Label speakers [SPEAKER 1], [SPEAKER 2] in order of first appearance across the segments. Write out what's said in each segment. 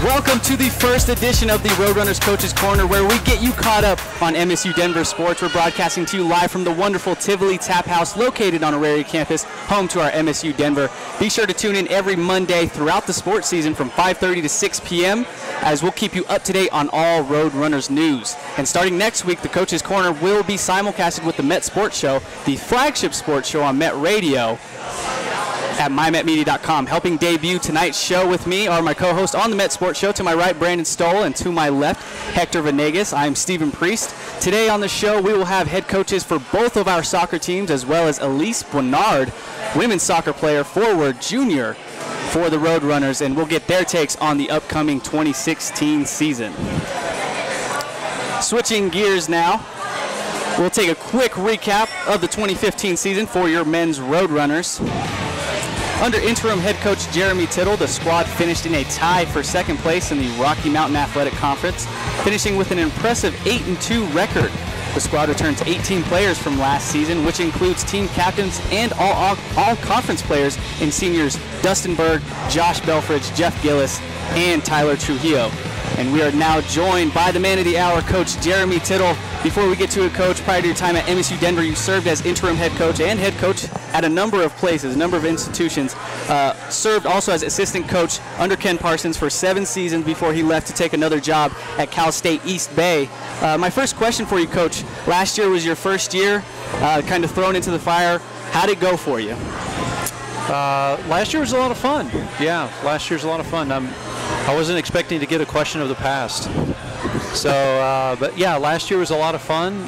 [SPEAKER 1] Welcome to the first edition of the Roadrunners Coaches Corner, where we get you caught up on MSU Denver sports. We're broadcasting to you live from the wonderful Tivoli Tap House located on Auraria campus, home to our MSU Denver. Be sure to tune in every Monday throughout the sports season from 5:30 to 6 p.m. as we'll keep you up to date on all Roadrunners news. And starting next week, the Coaches Corner will be simulcasted with the Met Sports Show, the flagship sports show on Met Radio, at mymetmedia.com. Helping debut tonight's show with me are my co-hosts on the Met Sports Show. To my right, Brandon Stowell, and to my left, Hector Venegas. I'm Stephen Priest. Today on the show, we will have head coaches for both of our soccer teams, as well as Elise Boisnard, women's soccer player, forward, junior for the Roadrunners, and we'll get their takes on the upcoming 2016 season. Switching gears now, we'll take a quick recap of the 2015 season for your men's Roadrunners. Under interim head coach Jeremy Tittle, the squad finished in a tie for second place in the Rocky Mountain Athletic Conference, finishing with an impressive 8-2 record. The squad returns 18 players from last season, which includes team captains and all conference players in seniors Dustin Berg, Josh Belfridge, Jeff Gillis, and Tyler Trujillo. And we are now joined by the man of the hour, Coach Jeremy Tittle. Before we get to it, Coach, prior to your time at MSU Denver, you served as interim head coach and head coach at a number of places, a number of institutions. Served also as assistant coach under Ken Parsons for 7 seasons before he left to take another job at Cal State East Bay. My first question for you, Coach. Last year was your first year, kind of thrown into the fire. How did it go for you?
[SPEAKER 2] Last year was a lot of fun. Yeah, last year was a lot of fun. I wasn't expecting to get a question of the past. So, but yeah, last year was a lot of fun.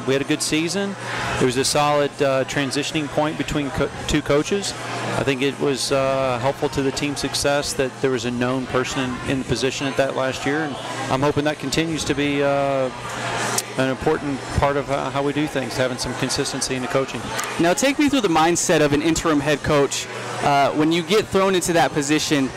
[SPEAKER 2] We had a good season. It was a solid transitioning point between two coaches. I think it was helpful to the team's success that there was a known person in the position at that last year, and I'm hoping that continues to be an important part of how we do things, having some consistency in the coaching.
[SPEAKER 1] Now, take me through the mindset of an interim head coach. When you get thrown into that position,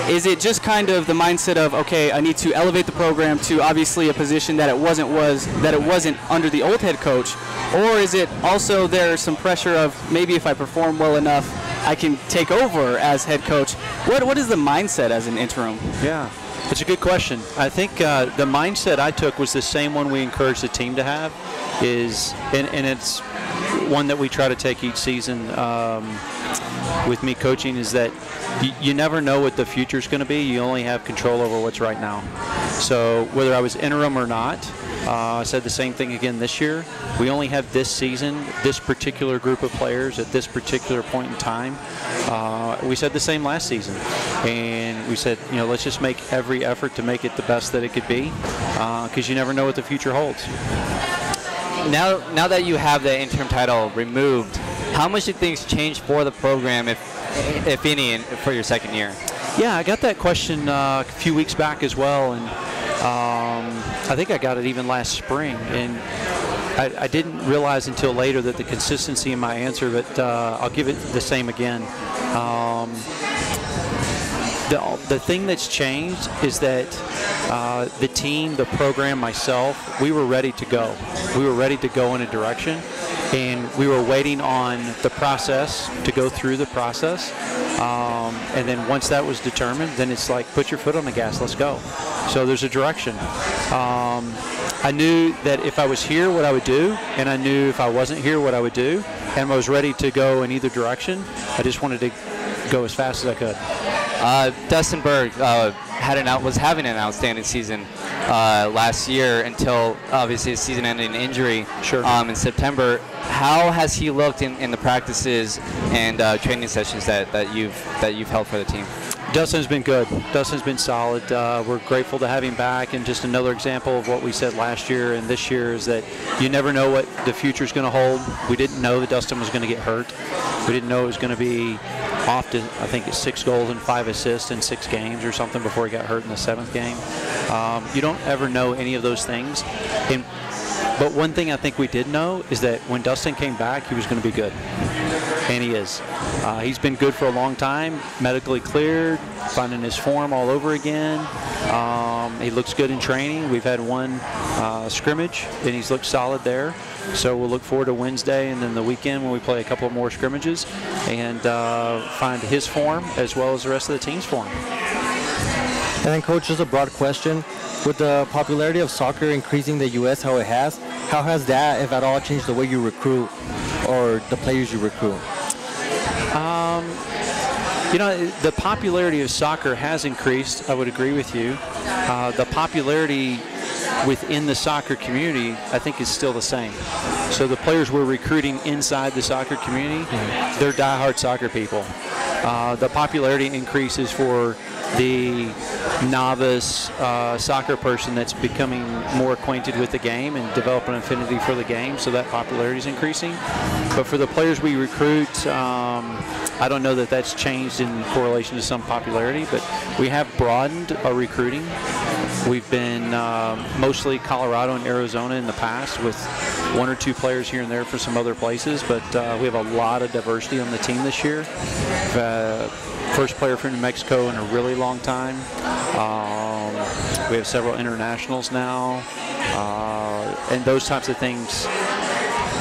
[SPEAKER 1] is it just kind of the mindset of, okay, I need to elevate the program to obviously a position that it wasn't under the old head coach, or is it also there's some pressure of maybe if I perform well enough, I can take over as head coach? What is the mindset as an interim?
[SPEAKER 2] Yeah, it's a good question. I think the mindset I took was the same one we encourage the team to have, and it's one that we try to take each season with me coaching, is that you never know what the future is going to be. You only have control over what's right now. So whether I was interim or not, I said the same thing again this year. We only have this season, this particular group of players at this particular point in time. We said the same last season, and we said, let's just make every effort to make it the best that it could be, because you never know what the future holds.
[SPEAKER 3] Now that you have the interim title removed, how much do things change for the program, if any, for your second year?
[SPEAKER 2] Yeah, I got that question a few weeks back as well, and I think I got it even last spring, and I didn't realize until later that the consistency in my answer, but I'll give it the same again. The thing that's changed is that the team, the program, myself, we were ready to go. We were ready to go in a direction, and we were waiting on the process to go through the process. And then once that was determined, then it's like, put your foot on the gas, let's go. So there's a direction. I knew that if I was here, what I would do, and I knew if I wasn't here, what I would do, and I was ready to go in either direction. I just wanted to go as fast as I could.
[SPEAKER 3] Dustin Berg was having an outstanding season last year until obviously his season-ending injury in September. How has he looked in the practices and training sessions that you've held for the team?
[SPEAKER 2] Dustin's been good. Dustin's been solid. We're grateful to have him back, and just another example of what we said last year and this year is that you never know what the future is going to hold. We didn't know that Dustin was going to get hurt. We didn't know it was going to be off to, I think it's 6 goals and 5 assists in 6 games or something before he got hurt in the 7th game. You don't ever know any of those things. But one thing I think we did know is that when Dustin came back, he was going to be good. And he is. He's been good for a long time, medically cleared, finding his form all over again. He looks good in training. We've had one scrimmage, and he's looked solid there. So we'll look forward to Wednesday and then the weekend when we play a couple more scrimmages and find his form as well as the rest of the team's form.
[SPEAKER 4] And then, Coach, just a broad question. With the popularity of soccer increasing in the U.S. how it has, how has that, if at all, changed the way you recruit or the players you recruit?
[SPEAKER 2] You know, the popularity of soccer has increased. I would agree with you. The popularity within the soccer community, I think, is still the same. So the players we're recruiting inside the soccer community, they're diehard soccer people. The popularity increases for the novice soccer person that's becoming more acquainted with the game and develop an affinity for the game, so that popularity is increasing. But for the players we recruit, I don't know that that's changed in correlation to some popularity, but we have broadened our recruiting. We've been mostly Colorado and Arizona in the past, with 1 or 2 players here and there for some other places, but we have a lot of diversity on the team this year. First player from New Mexico in a really long time. We have several internationals now, and those types of things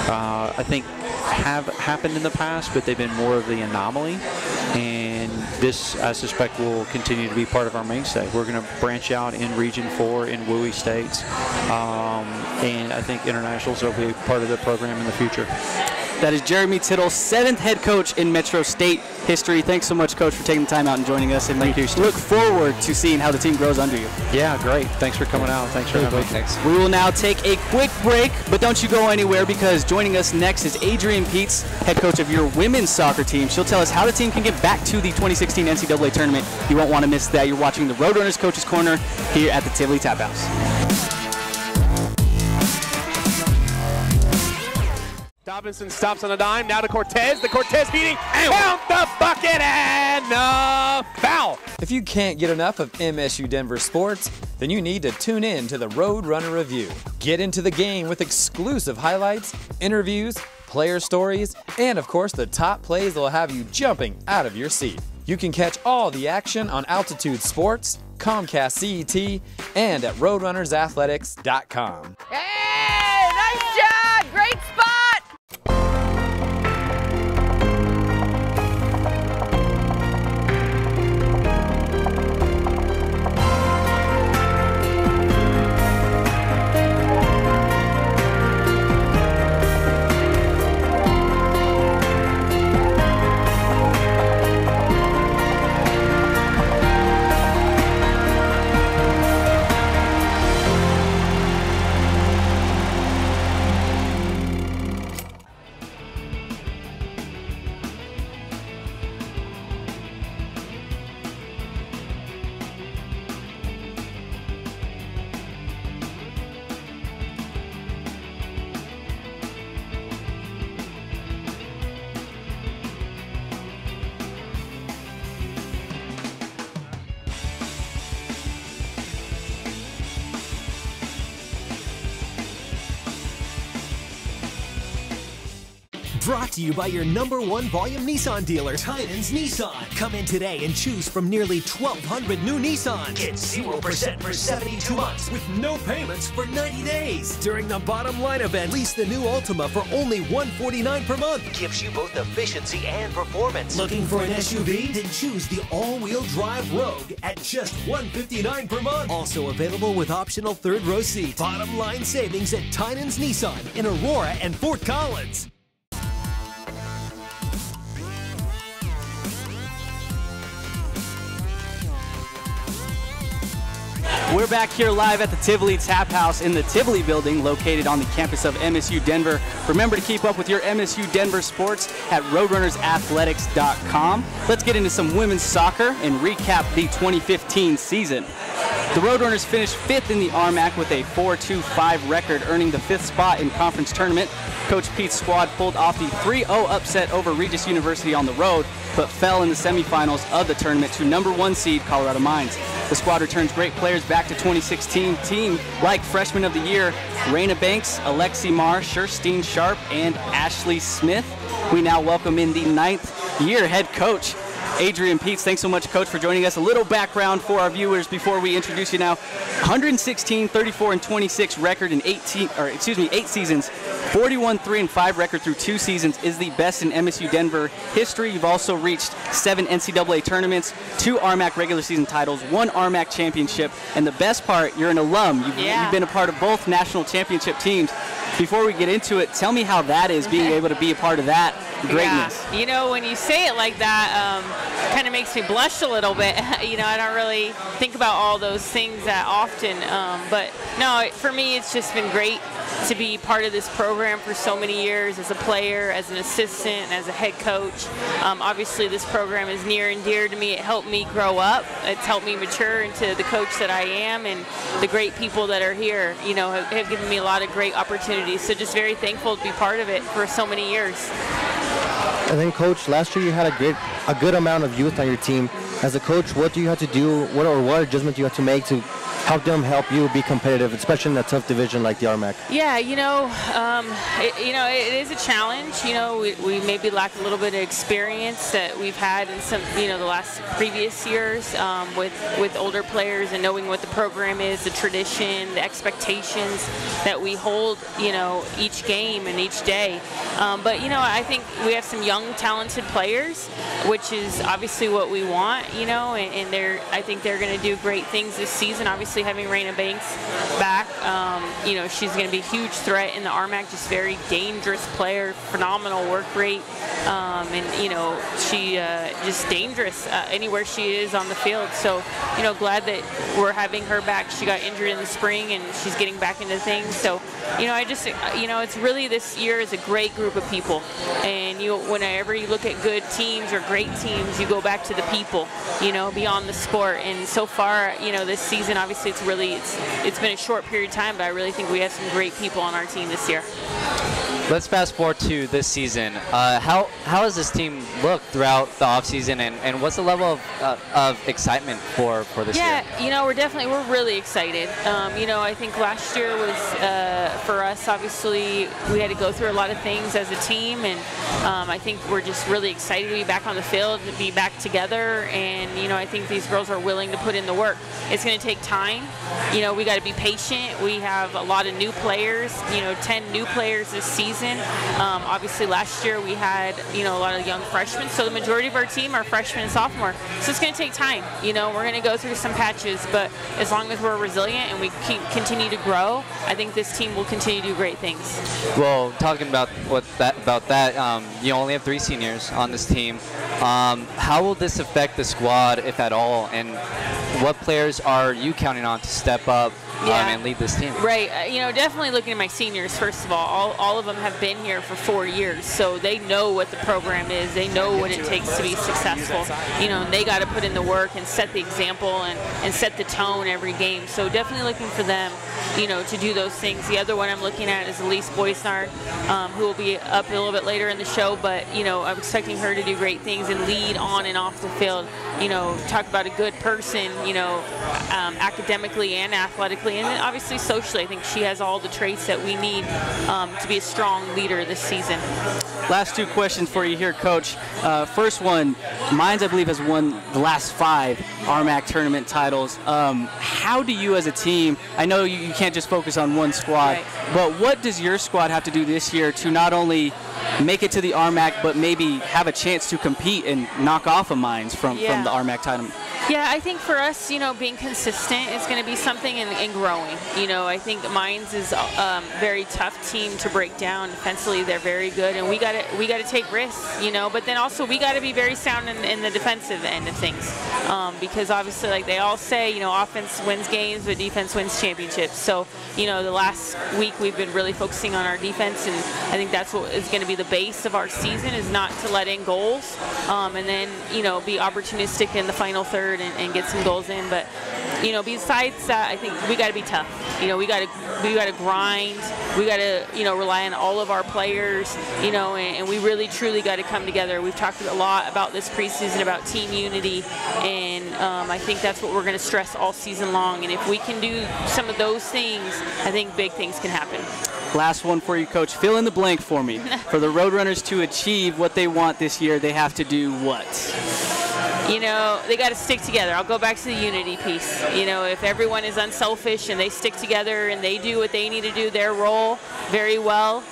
[SPEAKER 2] I think have happened in the past, but they've been more of the anomaly, and this, I suspect, will continue to be part of our mainstay. We're going to branch out in Region 4 in WUI states, and I think internationals will be part of the program in the future.
[SPEAKER 1] That is Jeremy Tittle, 7th head coach in Metro State history. Thanks so much, Coach, for taking the time out and joining us. And
[SPEAKER 2] Thank you, Steve.
[SPEAKER 1] Look forward to seeing how the team grows under you.
[SPEAKER 2] Yeah, great. Thanks for coming out. Thanks for having me.
[SPEAKER 3] Thanks.
[SPEAKER 1] We will now take a quick break, but don't you go anywhere, because joining us next is Adrianne Pietz, head coach of your women's soccer team. She'll tell us how the team can get back to the 2016 NCAA tournament. You won't want to miss that. You're watching the Roadrunners Coaches Corner here at the Tivoli Tap House.
[SPEAKER 5] Dobinson stops on a dime, now to Cortez. The Cortez beating, count the bucket, and a foul.
[SPEAKER 6] If you can't get enough of MSU Denver sports, then you need to tune in to the Roadrunner Review. Get into the game with exclusive highlights, interviews, player stories, and of course the top plays that will have you jumping out of your seat. You can catch all the action on Altitude Sports, Comcast CET, and at RoadrunnersAthletics.com.
[SPEAKER 7] Hey, nice job! Great spot!
[SPEAKER 8] Brought to you by your #1 volume Nissan dealer, Tynan's Nissan. Come in today and choose from nearly 1,200 new Nissans. Get 0% for 72 months with no payments for 90 days. During the Bottom Line event, lease the new Altima for only $149 per month. Gives you both efficiency and performance. Looking for an SUV? Then choose the all-wheel drive Rogue at just $159 per month. Also available with optional third-row seats. Bottom Line savings at Tynan's Nissan in Aurora and Fort Collins.
[SPEAKER 1] We're back here live at the Tivoli Tap House in the Tivoli building, located on the campus of MSU Denver. Remember to keep up with your MSU Denver sports at RoadrunnersAthletics.com. Let's get into some women's soccer and recap the 2015 season. The Roadrunners finished 5th in the RMAC with a 4-2-5 record, earning the 5th spot in conference tournament. Coach Pete's squad pulled off the 3-0 upset over Regis University on the road, but fell in the semifinals of the tournament to #1 seed Colorado Mines. The squad returns great players back to 2016 team, like freshman of the year Raina Banks, Alexi Marr, Sherstein Sharp, and Ashley Smith. We now welcome in the 9th year head coach Adrianne Pietz. Thanks so much, Coach, for joining us. A little background for our viewers before we introduce you now. 116, 34, and 26 record in 8 seasons. 41, 3, and 5 record through 2 seasons is the best in MSU Denver history. You've also reached 7 NCAA tournaments, 2 RMAC regular season titles, 1 RMAC championship, and the best part, you're an alum. You've been a part of both national championship teams. Before we get into it, tell me how that is, being able to be a part of that greatness.
[SPEAKER 7] Yeah. You know, when you say it like that, kind of makes me blush a little bit. You know, I don't really think about all those things that often. But no, for me, it's just been great to be part of this program for so many years as a player, as an assistant, and as a head coach. Obviously, this program is near and dear to me. It helped me grow up. It's helped me mature into the coach that I am, and the great people that are here, you know, have given me a lot of great opportunities. So just very thankful to be part of it for so many years.
[SPEAKER 4] And then, Coach, last year you had a good amount of youth on your team. As a coach, what do you have to do, what adjustment do you have to make to help you be competitive, especially in a tough division like the RMAC?
[SPEAKER 7] Yeah, it is a challenge. You know, we maybe lack a little bit of experience that we've had in some, the last previous years with older players, and knowing what the program is, the tradition, the expectations that we hold, each game and each day. But I think we have some young, talented players, which is obviously what we want. And I think they're going to do great things this season. Obviously, having Raina Banks back, she's going to be a huge threat in the RMAC, just very dangerous player, phenomenal work rate, and she just dangerous anywhere she is on the field. So, glad that we're having her back. She got injured in the spring, and she's getting back into things. So, it's really, this year is a great group of people, and whenever you look at good teams or great teams, you go back to the people, beyond the sport. And so far, this season, obviously it's been a short period of time, but I really think we have some great people on our team this year.
[SPEAKER 3] Let's fast forward to this season. How has this team looked throughout the offseason, and what's the level of excitement for this year?
[SPEAKER 7] Yeah, we're really excited. I think last year was, for us, obviously, we had to go through a lot of things as a team, and I think we're just really excited to be back on the field, to be back together, and, I think these girls are willing to put in the work. It's going to take time. We got to be patient. We have a lot of new players, 10 new players this season. Obviously, last year we had, a lot of young freshmen, so the majority of our team are freshmen and sophomore. So it's going to take time. We're going to go through some patches, but as long as we're resilient and we continue to grow, I think this team will continue to do great things.
[SPEAKER 3] Well, talking about that, you only have 3 seniors on this team. How will this affect the squad, if at all, and what players are you counting on to step up and lead this team?
[SPEAKER 7] Right. Definitely looking at my seniors, first of all of them have been here for 4 years, so they know what the program is. They know what it takes to be successful. And they got to put in the work and set the example and set the tone every game. So definitely looking for them, to do those things. The other one I'm looking at is Elise Boisnard, who will be up a little bit later in the show, but, I'm expecting her to do great things and lead on and off the field. Talk about a good person, academically and athletically, and then obviously socially. I think she has all the traits that we need to be a strong leader this season.
[SPEAKER 1] Last 2 questions for you here, Coach. First one, Mines, I believe, has won the last 5 RMAC tournament titles. How do you as a team, I know you can't just focus on one squad,
[SPEAKER 7] right,
[SPEAKER 1] but what does your squad have to do this year to not only make it to the RMAC, but maybe have a chance to compete and knock off a Mines from the RMAC title?
[SPEAKER 7] Yeah, I think for us, being consistent is going to be something, and growing. I think Mines is a very tough team to break down. Defensively, they're very good, and we got to take risks, But then also we got to be very sound in the defensive end of things, because obviously, like they all say, offense wins games, but defense wins championships. So, the last week we've been really focusing on our defense, and I think that's what is going to be the base of our season, is not to let in goals, and then be opportunistic in the final third and get some goals in. But besides that, I think we got to be tough. We got to grind. We got to rely on all of our players. And we really truly got to come together. We've talked a lot about this preseason about team unity, and I think that's what we're going to stress all season long. And if we can do some of those things, I think big things can happen.
[SPEAKER 1] Last one for you, Coach. Fill in the blank for me. For the Roadrunners to achieve what they want this year, they have to do what?
[SPEAKER 7] you know, they got to stick together. I'll go back to the unity piece. You know, if everyone is unselfish and they stick together and they do what they need to do, their role very well,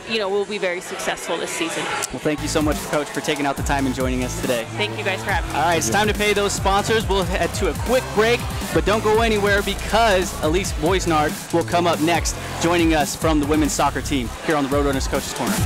[SPEAKER 7] you know, we'll be very successful this season.
[SPEAKER 1] Well, thank you so much, Coach, for taking out the time and joining us today.
[SPEAKER 7] Thank you guys for having me.
[SPEAKER 1] All right, it's time to pay those sponsors. We'll head to a quick break, but don't go anywhere because Elise Boisnard will come up next, joining us from the women's soccer team here on the Roadrunners Coaches Corner.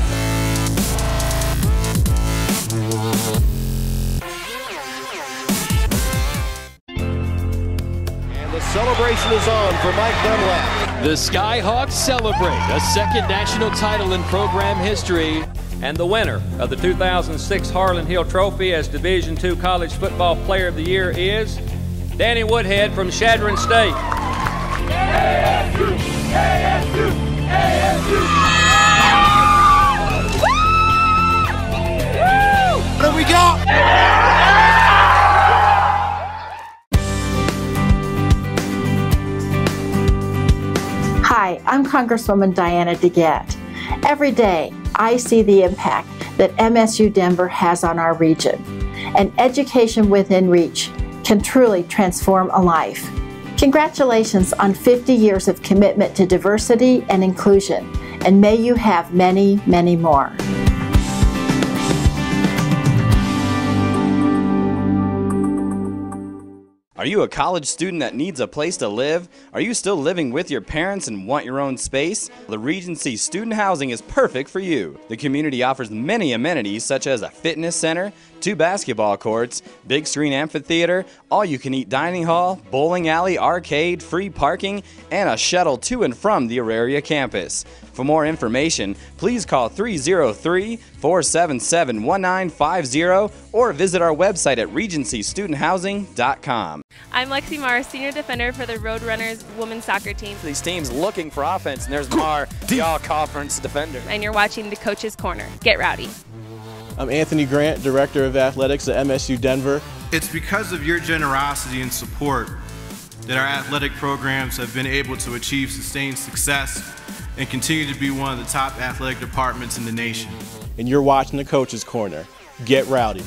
[SPEAKER 9] Celebration is on for Mike Dunlap.
[SPEAKER 10] The Skyhawks celebrate a second national title in program history.
[SPEAKER 11] And the winner of the 2006 Harlan Hill Trophy as Division II College Football Player of the Year is Danny Woodhead from Shadron State. ASU! ASU! ASU!
[SPEAKER 9] What do we got?
[SPEAKER 12] Hi, I'm Congresswoman Diana DeGette. Every day, I see the impact that MSU Denver has on our region. And education within reach can truly transform a life. Congratulations on 50 years of commitment to diversity and inclusion, and may you have many, many more.
[SPEAKER 13] Are you a college student that needs a place to live? Are you still living with your parents and want your own space? The Regency Student Housing is perfect for you. The community offers many amenities such as a fitness center, 2 basketball courts, big screen amphitheater, all-you-can-eat dining hall, bowling alley, arcade, free parking, and a shuttle to and from the Auraria campus. For more information, please call 303-477-1950 or visit our website at regencystudenthousing.com.
[SPEAKER 14] I'm Lexi Marr, senior defender for the Roadrunners women's soccer team.
[SPEAKER 6] These teams looking for offense, and there's Marr, the all-conference defender.
[SPEAKER 14] And you're watching the Coach's Corner. Get rowdy.
[SPEAKER 15] I'm Anthony Grant, Director of Athletics at MSU Denver.
[SPEAKER 16] It's because of your generosity and support that our athletic programs have been able to achieve sustained success and continue to be one of the top athletic departments in the nation.
[SPEAKER 15] And you're watching the Coach's Corner. Get rowdy.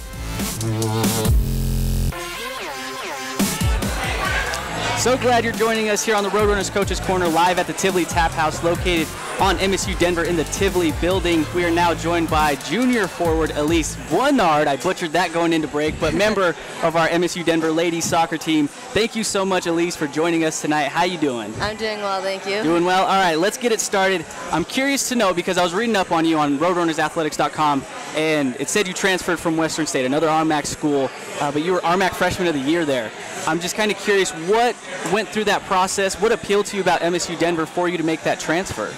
[SPEAKER 1] So glad you're joining us here on the Roadrunners Coaches Corner live at the Tivoli Tap House located on MSU Denver in the Tivoli building. We are now joined by junior forward Elise Boisnard. I butchered that going into break, but member of our MSU Denver ladies soccer team. Thank you so much, Elise, for joining us tonight. How you doing?
[SPEAKER 17] I'm doing well, thank you.
[SPEAKER 1] Doing well? All right, let's get it started. I'm curious to know, because I was reading up on you on roadrunnersathletics.com, and it said you transferred from Western State, another RMAC school, but you were RMAC Freshman of the Year there. I'm just kind of curious, what went through that process? What appealed to you about MSU Denver for you to make that transfer?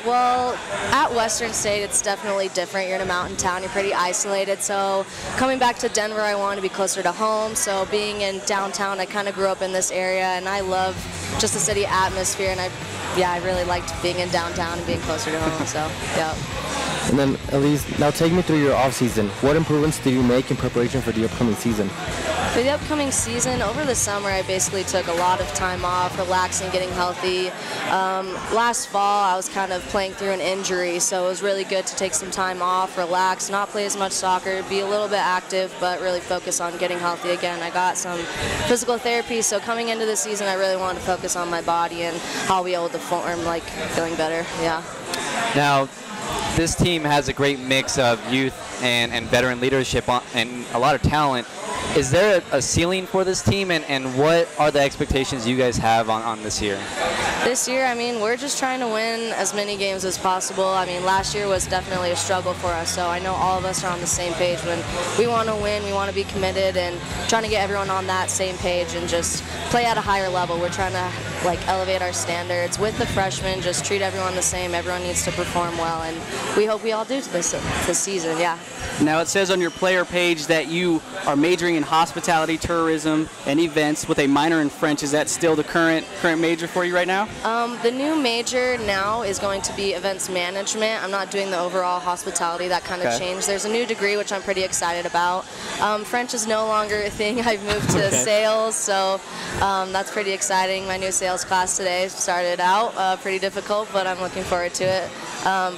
[SPEAKER 17] Well, at Western State, it's definitely different. You're in a mountain town. You're pretty isolated. So coming back to Denver, I wanted to be closer to home. So being in downtown, I kind of grew up in this area, and I love just the city atmosphere. And I really liked being in downtown and being closer to home. So, yeah.
[SPEAKER 4] And then, Elise, now take me through your off-season. What improvements did you make in preparation for the upcoming season?
[SPEAKER 17] For the upcoming season, over the summer, I basically took a lot of time off, relaxing, getting healthy. Last fall, I was kind of playing through an injury, so it was really good to take some time off, relax, not play as much soccer, be a little bit active, but really focus on getting healthy again. I got some physical therapy, so coming into the season, I really wanted to focus on my body and how I'll be able to form, like, feeling better, yeah.
[SPEAKER 3] Now, this team has a great mix of youth and veteran leadership and a lot of talent. Is there a ceiling for this team, and what are the expectations you guys have on this year?
[SPEAKER 17] This year, I mean, we're just trying to win as many games as possible. I mean, last year was definitely a struggle for us, so I know all of us are on the same page. When we want to win, we want to be committed, and trying to get everyone on that same page and just play at a higher level. We're trying to, like, elevate our standards. With the freshmen, just treat everyone the same. Everyone needs to perform well, and we hope we all do this season, yeah.
[SPEAKER 1] Now, it says on your player page that you are majoring in hospitality, tourism, and events with a minor in French. Is that still the current major for you right now?
[SPEAKER 17] The new major now is going to be events management. I'm not doing the overall hospitality. That kind of changed. There's a new degree, which I'm pretty excited about. French is no longer a thing. I've moved to sales, so that's pretty exciting. My new sales class today started out pretty difficult, but I'm looking forward to it.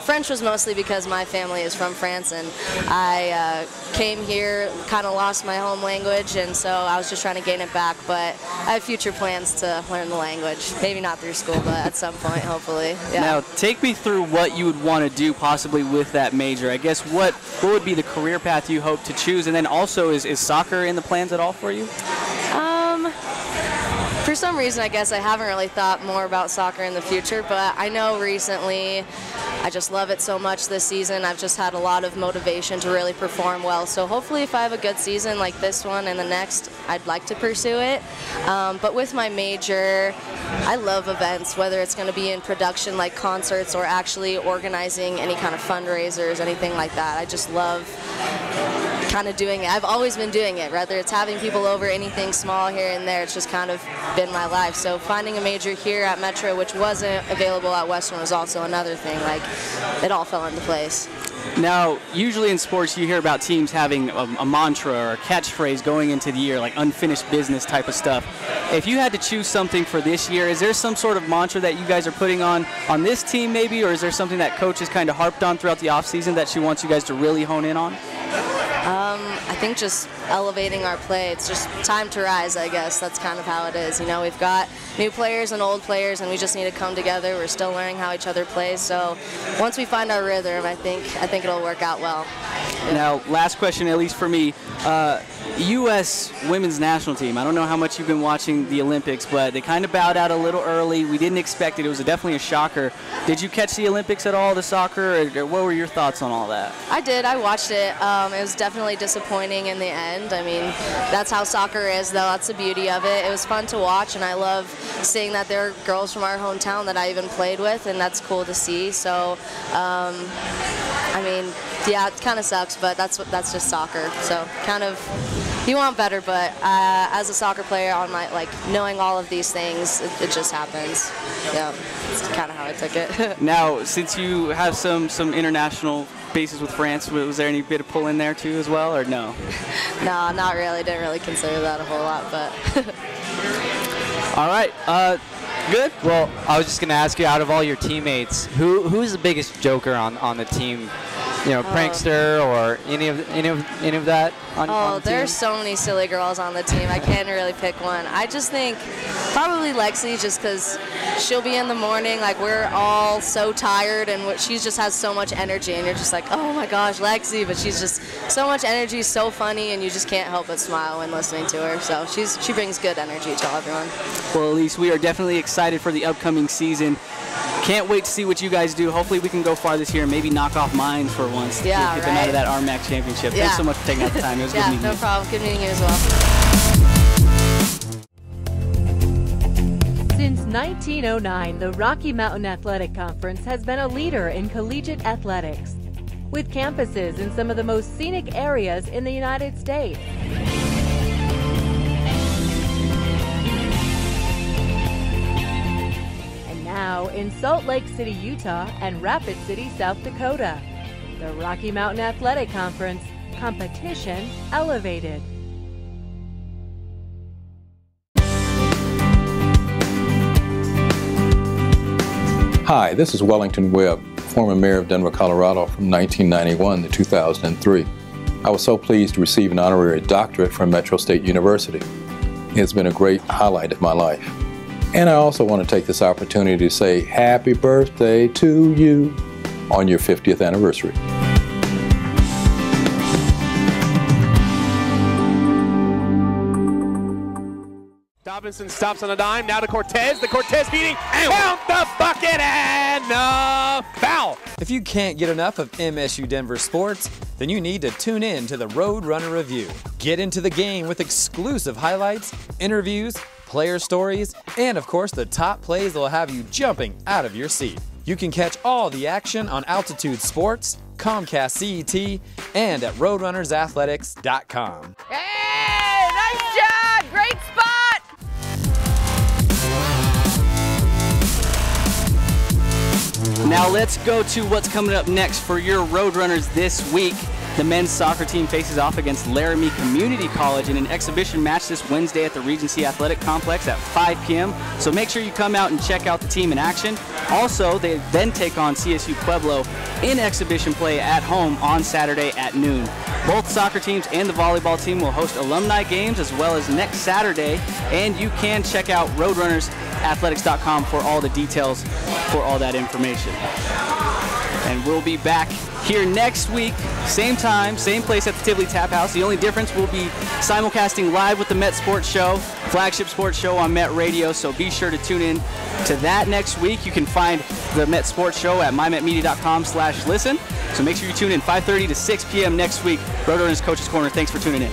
[SPEAKER 17] French was mostly because my family is from France, and I came here, kind of lost my home language, and so I was just trying to gain it back. But I have future plans to learn the language. Maybe not through school, but at some point, hopefully. Yeah.
[SPEAKER 1] Now, take me through what you would want to do possibly with that major. I guess what would be the career path you hope to choose, and then also is soccer in the plans at all for you?
[SPEAKER 17] For some reason, I guess I haven't really thought more about soccer in the future, but I know recently I just love it so much this season. I've just had a lot of motivation to really perform well. So hopefully if I have a good season like this one and the next, I'd like to pursue it. But with my major, I love events, whether it's going to be in production like concerts or actually organizing any kind of fundraisers, anything like that. I just love kind of doing it. I've always been doing it, whether it's having people over, anything small here and there. It's just kind of been my life. So finding a major here at Metro, which wasn't available at Western, was also another thing. Like, it all fell into place.
[SPEAKER 1] Now, usually in sports you hear about teams having a mantra or a catchphrase going into the year, like unfinished business type of stuff. If you had to choose something for this year, is there some sort of mantra that you guys are putting on this team maybe, or is there something that coach has kind of harped on throughout the offseason that she wants you guys to really hone in on?
[SPEAKER 17] I think just elevating our play. It's just time to rise, I guess. That's kind of how it is. You know, we've got new players and old players, and we just need to come together. We're still learning how each other plays. So once we find our rhythm, I think it'll work out well. Yeah.
[SPEAKER 1] Now, last question, at least for me. U.S. women's national team. I don't know how much you've been watching the Olympics, but they kind of bowed out a little early. We didn't expect it. It was definitely a shocker. Did you catch the Olympics at all, the soccer, or what were your thoughts on all that?
[SPEAKER 17] I did. I watched it. It was definitely disappointing in the end. I mean, that's how soccer is, though. That's the beauty of it. It was fun to watch, and I love seeing that there are girls from our hometown that I even played with, and that's cool to see. So, I mean, yeah, it kind of sucks, but that's just soccer. So, kind of, you want better, but as a soccer player, on my knowing all of these things, it just happens. Yeah, it's kind of how I took it.
[SPEAKER 1] Now, since you have some international bases with France, was there any bit of pull in there too as well, or no?
[SPEAKER 17] No, not really. Didn't really consider that a whole lot, but.
[SPEAKER 1] All right. Good.
[SPEAKER 3] Well, I was just going to ask you, out of all your teammates, who's the biggest joker on the team? You know, prankster or any of that on the team?
[SPEAKER 17] There's so many silly girls on the team. I can't really pick one. I just think probably Lexi, just because she'll be in the morning, like we're all so tired, and she just has so much energy, and you're just like, oh my gosh, Lexi, but she's just so much energy, so funny, and you just can't help but smile when listening to her. So she brings good energy to everyone.
[SPEAKER 1] Well, Elise, we are definitely excited for the upcoming season. Can't wait to see what you guys do. Hopefully we can go far this year and maybe knock off mines for once.
[SPEAKER 17] Yeah,
[SPEAKER 1] get them out of that RMAC championship.
[SPEAKER 17] Yeah.
[SPEAKER 1] Thanks so much for taking out the time. It was good meeting you.
[SPEAKER 17] Yeah, no problem. Good meeting you as well.
[SPEAKER 18] Since 1909, the Rocky Mountain Athletic Conference has been a leader in collegiate athletics, with campuses in some of the most scenic areas in the United States. Now in Salt Lake City, Utah and Rapid City, South Dakota. The Rocky Mountain Athletic Conference, competition elevated.
[SPEAKER 19] Hi, this is Wellington Webb, former mayor of Denver, Colorado from 1991 to 2003. I was so pleased to receive an honorary doctorate from Metro State University. It's been a great highlight of my life. And I also want to take this opportunity to say happy birthday to you on your 50th anniversary.
[SPEAKER 5] Dobinson stops on a dime, now to Cortez. The Cortez beating, count the bucket, and foul.
[SPEAKER 6] If you can't get enough of MSU Denver sports, then you need to tune in to the Roadrunner Review. Get into the game with exclusive highlights, interviews, player stories, and of course the top plays that will have you jumping out of your seat. You can catch all the action on Altitude Sports, Comcast CET, and at RoadrunnersAthletics.com.
[SPEAKER 20] Hey, nice job! Great spot!
[SPEAKER 1] Now let's go to what's coming up next for your Roadrunners this week. The men's soccer team faces off against Laramie Community College in an exhibition match this Wednesday at the Regency Athletic Complex at 5 p.m. So make sure you come out and check out the team in action. Also, they then take on CSU Pueblo in exhibition play at home on Saturday at noon. Both soccer teams and the volleyball team will host alumni games as well as next Saturday, and you can check out roadrunnersathletics.com for all the details for all that information. And we'll be back here next week, same time, same place at the Tivoli Tap House. The only difference, we'll be simulcasting live with the Met Sports Show, flagship sports show on Met Radio, so be sure to tune in to that next week. You can find the Met Sports Show at mymetmedia.com/listen. So make sure you tune in 5:30 to 6 p.m. next week. Roadrunners Coach's Corner, thanks for tuning in.